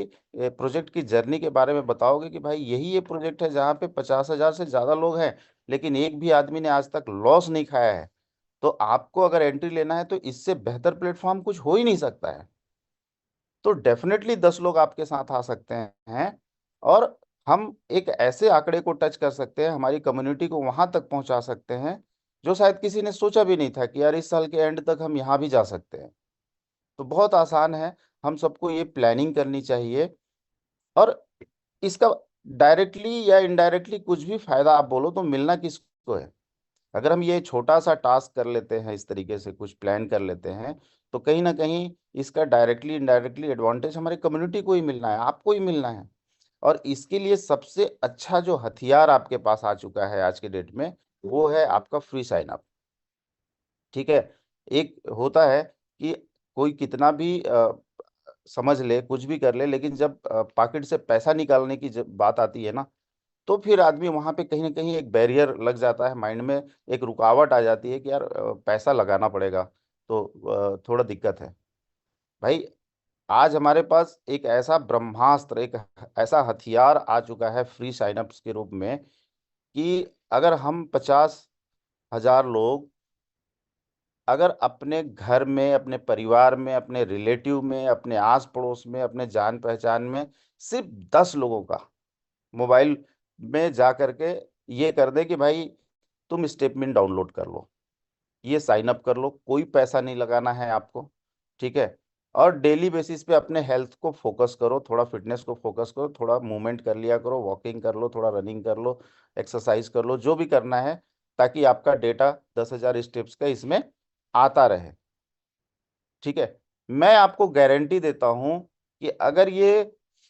S3: प्रोजेक्ट की जर्नी के बारे में बताओगे कि भाई यही ये प्रोजेक्ट है जहाँ पे 50,000 से ज्यादा लोग हैं, लेकिन एक भी आदमी ने आज तक लॉस नहीं खाया है, तो आपको अगर एंट्री लेना है तो इससे बेहतर प्लेटफॉर्म कुछ हो ही नहीं सकता है। तो डेफिनेटली 10 लोग आपके साथ आ सकते हैं, और हम एक ऐसे आंकड़े को टच कर सकते हैं, हमारी कम्युनिटी को वहां तक पहुंचा सकते हैं जो शायद किसी ने सोचा भी नहीं था कि यार इस साल के एंड तक हम यहाँ भी जा सकते हैं। तो बहुत आसान है, हम सबको ये प्लानिंग करनी चाहिए, और इसका डायरेक्टली या इनडायरेक्टली कुछ भी फायदा आप बोलो तो मिलना किसको है? अगर हम ये छोटा सा टास्क कर लेते हैं, इस तरीके से कुछ प्लान कर लेते हैं, तो कहीं ना कहीं इसका डायरेक्टली इनडायरेक्टली एडवांटेज हमारी कम्युनिटी को ही मिलना है, आपको ही मिलना है। और इसके लिए सबसे अच्छा जो हथियार आपके पास आ चुका है आज के डेट में, वो है आपका फ्री साइन अप। ठीक है, एक होता है कि कोई कितना भी समझ ले, कुछ भी कर ले, लेकिन जब पॉकेट से पैसा निकालने की जब बात आती है ना, तो फिर आदमी वहां पे कहीं ना कहीं एक बैरियर लग जाता है, माइंड में एक रुकावट आ जाती है कि यार पैसा लगाना पड़ेगा, तो थोड़ा दिक्कत है। भाई, आज हमारे पास एक ऐसा ब्रह्मास्त्र, एक ऐसा हथियार आ चुका है फ्री साइनअप्स के रूप में, कि अगर हम 50,000 लोग अगर अपने घर में, अपने परिवार में, अपने रिलेटिव में, अपने आस पड़ोस में, अपने जान पहचान में सिर्फ 10 लोगों का मोबाइल में जा करके ये कर दे कि भाई तुम स्टेटमेंट डाउनलोड कर लो, ये साइन अप कर लो, कोई पैसा नहीं लगाना है आपको। ठीक है, और डेली बेसिस पे अपने हेल्थ को फोकस करो, थोड़ा फिटनेस को फोकस करो, थोड़ा मूवमेंट कर लिया करो, वॉकिंग कर लो, थोड़ा रनिंग कर लो, एक्सरसाइज कर लो, जो भी करना है, ताकि आपका डेटा 10,000 स्टेप्स का इसमें आता रहे। ठीक है, मैं आपको गारंटी देता हूं कि अगर ये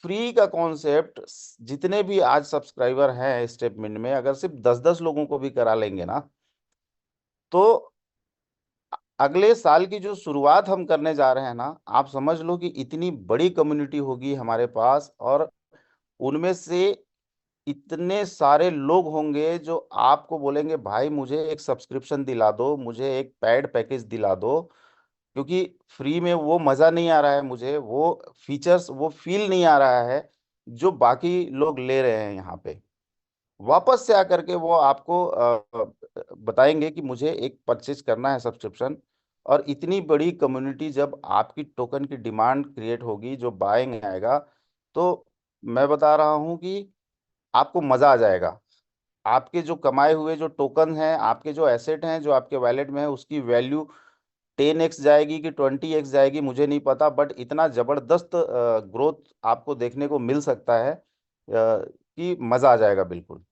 S3: फ्री का कॉन्सेप्ट जितने भी आज सब्सक्राइबर हैं स्टेटमेंट में, अगर सिर्फ 10-10 लोगों को भी करा लेंगे ना, तो अगले साल की जो शुरुआत हम करने जा रहे हैं ना, आप समझ लो कि इतनी बड़ी कम्युनिटी होगी हमारे पास, और उनमें से इतने सारे लोग होंगे जो आपको बोलेंगे भाई मुझे एक सब्सक्रिप्शन दिला दो, मुझे एक पेड पैकेज दिला दो, क्योंकि फ्री में वो मज़ा नहीं आ रहा है, मुझे वो फीचर्स, वो फील नहीं आ रहा है जो बाकी लोग ले रहे हैं यहाँ पे। वापस से आकर के वो आपको बताएंगे कि मुझे एक परचेज करना है सब्सक्रिप्शन। और इतनी बड़ी कम्युनिटी जब आपकी टोकन की डिमांड क्रिएट होगी, जो बाइंग आएगा, तो मैं बता रहा हूँ कि आपको मज़ा आ जाएगा। आपके जो कमाए हुए जो टोकन हैं, आपके जो एसेट हैं जो आपके वैलेट में है, उसकी वैल्यू 10x जाएगी कि 20x जाएगी मुझे नहीं पता, बट इतना जबरदस्त ग्रोथ आपको देखने को मिल सकता है कि मज़ा आ जाएगा बिल्कुल।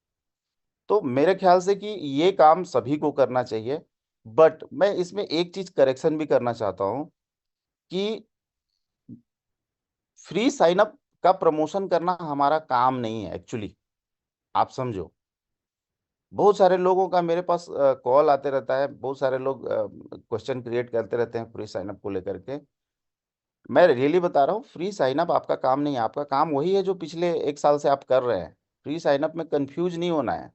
S3: तो मेरे ख्याल से कि ये काम सभी को करना चाहिए। बट मैं इसमें एक चीज करेक्शन भी करना चाहता हूँ कि फ्री साइन अप का प्रमोशन करना हमारा काम नहीं है एक्चुअली, आप समझो। बहुत सारे लोगों का मेरे पास कॉल आते रहता है, बहुत सारे लोग क्वेश्चन क्रिएट करते रहते हैं फ्री साइन अप को लेकर के। मैं रियली बता रहा हूँ, फ्री साइन अप आपका काम नहीं है। आपका काम वही है जो पिछले 1 साल से आप कर रहे हैं। फ्री साइन अप में कंफ्यूज नहीं होना है।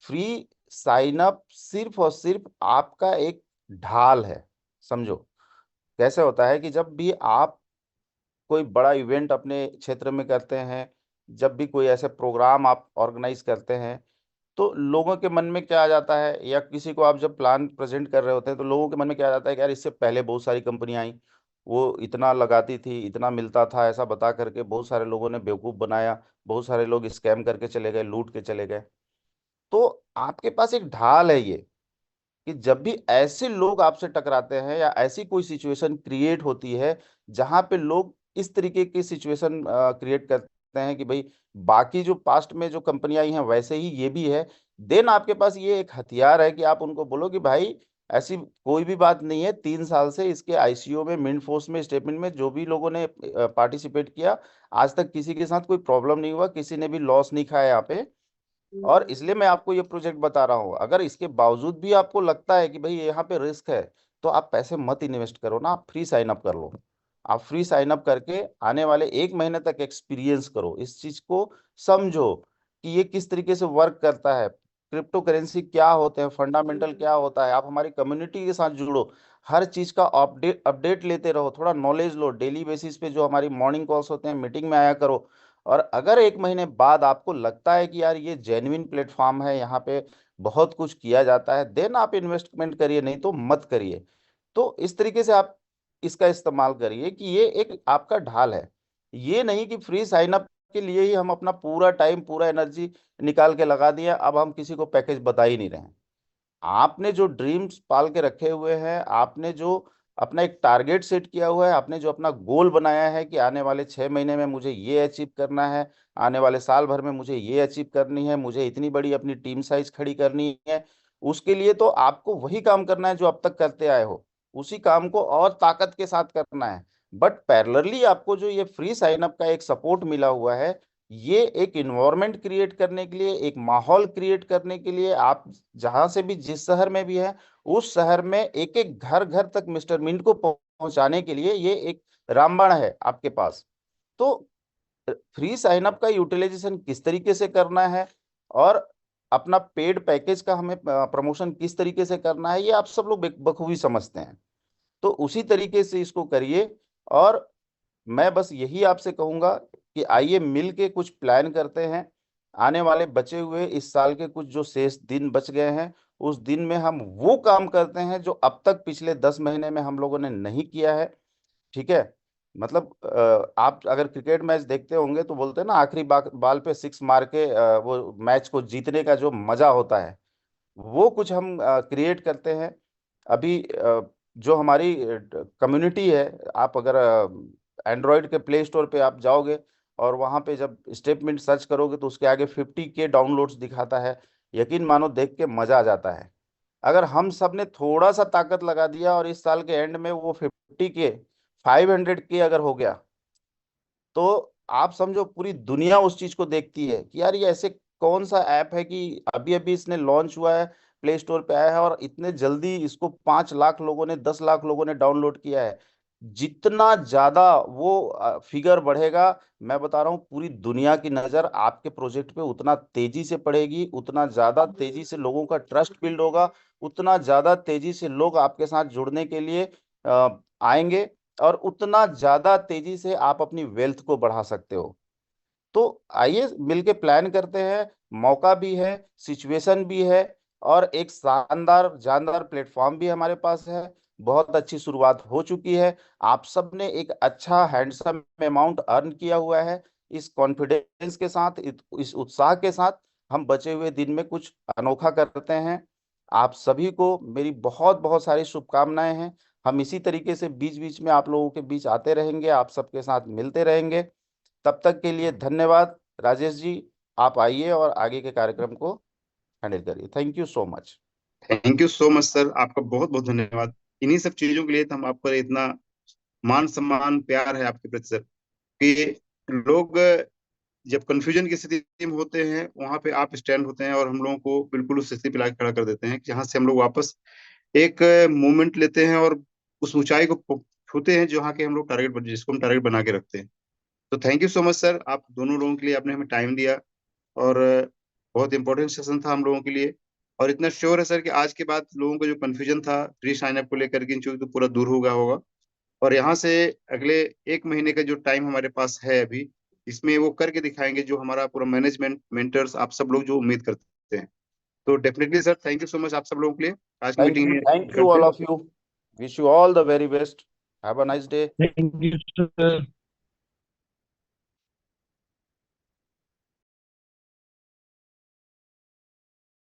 S3: फ्री साइन अप सिर्फ और सिर्फ आपका एक ढाल है, समझो। कैसे होता है कि जब भी आप कोई बड़ा इवेंट अपने क्षेत्र में करते हैं, जब भी कोई ऐसे प्रोग्राम आप ऑर्गेनाइज करते हैं, तो लोगों के मन में क्या आ जाता है, या किसी को आप जब प्लान प्रेजेंट कर रहे होते हैं तो लोगों के मन में क्या आ जाता है कि यार इससे पहले बहुत सारी कंपनियां आई, वो इतना लगाती थी, इतना मिलता था, ऐसा बता करके बहुत सारे लोगों ने बेवकूफ़ बनाया, बहुत सारे लोग स्कैम करके चले गए, लूट के चले गए। तो आपके पास एक ढाल है ये, कि जब भी ऐसे लोग आपसे टकराते हैं या ऐसी कोई सिचुएशन क्रिएट होती है जहां पे लोग इस तरीके की सिचुएशन क्रिएट करते हैं कि भाई बाकी जो पास्ट में जो कंपनियां आई हैं वैसे ही ये भी है, देन आपके पास ये एक हथियार है कि आप उनको बोलो कि भाई ऐसी कोई भी बात नहीं है। 3 साल से इसके आईसीओ में, मिंट फोर्स में, स्टेटमेंट में जो भी लोगों ने पार्टिसिपेट किया, आज तक किसी के साथ कोई प्रॉब्लम नहीं हुआ, किसी ने भी लॉस नहीं खाया यहाँ पे। और इसलिए मैं आपको ये प्रोजेक्ट बता रहा हूँ। अगर इसके बावजूद भी आपको लगता है कि भाई यहाँ पे रिस्क है, तो आप पैसे मत इन्वेस्ट करो ना, आप फ्री साइन अप कर लो। आप फ्री साइन अप करके आने वाले 1 महीने तक एक्सपीरियंस करो, इस चीज को समझो कि ये किस तरीके से वर्क करता है, क्रिप्टो करेंसी क्या होते हैं, फंडामेंटल क्या होता है। आप हमारी कम्युनिटी के साथ जुड़ो, हर चीज का अपडेट अपडेट लेते रहो, थोड़ा नॉलेज लो। डेली बेसिस पे जो हमारी मॉर्निंग कॉल्स होते हैं, मीटिंग में आया करो। और अगर 1 महीने बाद आपको लगता है कि यार ये जेन्युइन प्लेटफॉर्म है, यहाँ पे बहुत कुछ किया जाता है, देन आप इन्वेस्टमेंट करिए, नहीं तो मत करिए। तो इस तरीके से आप इसका इस्तेमाल करिए कि ये एक आपका ढाल है। ये नहीं कि फ्री साइन अप के लिए ही हम अपना पूरा टाइम, पूरा एनर्जी निकाल के लगा दिया, अब हम किसी को पैकेज बता ही नहीं रहे हैं। आपने जो ड्रीम्स पाल के रखे हुए हैं, आपने जो अपना एक टारगेट सेट किया हुआ है, आपने जो अपना गोल बनाया है कि आने वाले 6 महीने में मुझे ये अचीव करना है, आने वाले साल भर में मुझे ये अचीव करनी है, मुझे इतनी बड़ी अपनी टीम साइज खड़ी करनी है, उसके लिए तो आपको वही काम करना है जो अब तक करते आए हो, उसी काम को और ताकत के साथ करना है। बट पैरेलली आपको जो ये फ्री साइन अप का एक सपोर्ट मिला हुआ है, ये एक इन्वायरमेंट क्रिएट करने के लिए, एक माहौल क्रिएट करने के लिए, आप जहां से भी, जिस शहर में भी है, उस शहर में एक एक घर घर तक मिस्टर मिंट को पहुंचाने के लिए ये एक रामबाण है आपके पास। तो फ्री साइन अप का यूटिलाइजेशन किस तरीके से करना है और अपना पेड पैकेज का हमें प्रमोशन किस तरीके से करना है, ये आप सब लोग बखूबी समझते हैं। तो उसी तरीके से इसको करिए। और मैं बस यही आपसे कहूंगा कि आइए मिल के कुछ प्लान करते हैं। आने वाले बचे हुए इस साल के कुछ जो शेष दिन बच गए हैं, उस दिन में हम वो काम करते हैं जो अब तक पिछले 10 महीने में हम लोगों ने नहीं किया है। ठीक है। मतलब आप अगर क्रिकेट मैच देखते होंगे तो बोलते हैं ना, आखिरी बाल पे सिक्स मार के वो मैच को जीतने का जो मजा होता है, वो कुछ हम क्रिएट करते हैं। अभी जो हमारी कम्युनिटी है, आप अगर एंड्रॉयड के प्ले स्टोर पे आप जाओगे और वहाँ पे जब स्टेटमेंट सर्च करोगे तो उसके आगे 50K डाउनलोड्स दिखाता है। यकीन मानो, देख के मजा आ जाता है। अगर हम सब ने थोड़ा सा ताकत लगा दिया और इस साल के एंड में वो 50K 500K अगर हो गया, तो आप समझो पूरी दुनिया उस चीज को देखती है कि यार ये ऐसे कौन सा ऐप है कि अभी अभी इसने लॉन्च हुआ है, प्ले स्टोर पे आया है, और इतने जल्दी इसको 5 लाख लोगों ने, 10 लाख लोगों ने डाउनलोड किया है। जितना ज्यादा वो फिगर बढ़ेगा, मैं बता रहा हूँ, पूरी दुनिया की नजर आपके प्रोजेक्ट पे उतना तेजी से पड़ेगी, उतना ज्यादा तेजी से लोगों का ट्रस्ट बिल्ड होगा, उतना ज्यादा तेजी से लोग आपके साथ जुड़ने के लिए आएंगे, और उतना ज्यादा तेजी से आप अपनी वेल्थ को बढ़ा सकते हो। तो आइए मिलके प्लान करते हैं। मौका भी है, सिचुएशन भी है, और एक शानदार जानदार प्लेटफॉर्म भी हमारे पास है। बहुत अच्छी शुरुआत हो चुकी है। आप सब ने एक अच्छा हैंडसम अमाउंट अर्न किया हुआ है। इस कॉन्फिडेंस के साथ, इस उत्साह के साथ हम बचे हुए दिन में कुछ अनोखा करते हैं। आप सभी को मेरी बहुत बहुत सारी शुभकामनाएं हैं। हम इसी तरीके से बीच बीच में आप लोगों के बीच आते रहेंगे, आप सबके साथ मिलते रहेंगे। तब तक के लिए धन्यवाद। राजेश जी, आप आइए और आगे के कार्यक्रम को हैंडल करिए। Thank you so much.
S1: Thank you so much sir, आपका बहुत बहुत धन्यवाद। इन्हीं सब चीजों के लिए तो हम आप पर इतना मान सम्मान प्यार है आपके प्रति सर, कि लोग जब कंफ्यूजन की स्थिति में होते हैं वहां पे आप स्टैंड होते हैं और हम लोगों को बिल्कुल उस स्थिति पे लाके खड़ा कर देते हैं, जहां से हम लोग वापस एक मूवमेंट लेते हैं और उस ऊंचाई को छूते हैं जहाँ के हम लोग टारगेट, जिसको हम टारगेट बना के रखते हैं। तो thank you so much sir, आप दोनों लोगों के लिए आपने हमें टाइम दिया, और बहुत इंपॉर्टेंट सेशन था हम लोगों के लिए। और इतना श्योर है सर कि आज के बाद लोगों को जो कंफ्यूजन था प्री साइन अप को लेकर के इन चीजों तो पूरा दूर हो गया होगा। और यहाँ से अगले 1 महीने का जो टाइम हमारे पास है अभी, इसमें वो करके दिखाएंगे जो हमारा पूरा मैनेजमेंट, मेंटर्स, आप सब लोग जो उम्मीद करते हैं। तो definitely sir, thank you so much आप सब लोगों के लिए। आज की मीटिंग में
S3: thank you all of you, wish you all the very best, have a nice day.
S4: Thank you, sir.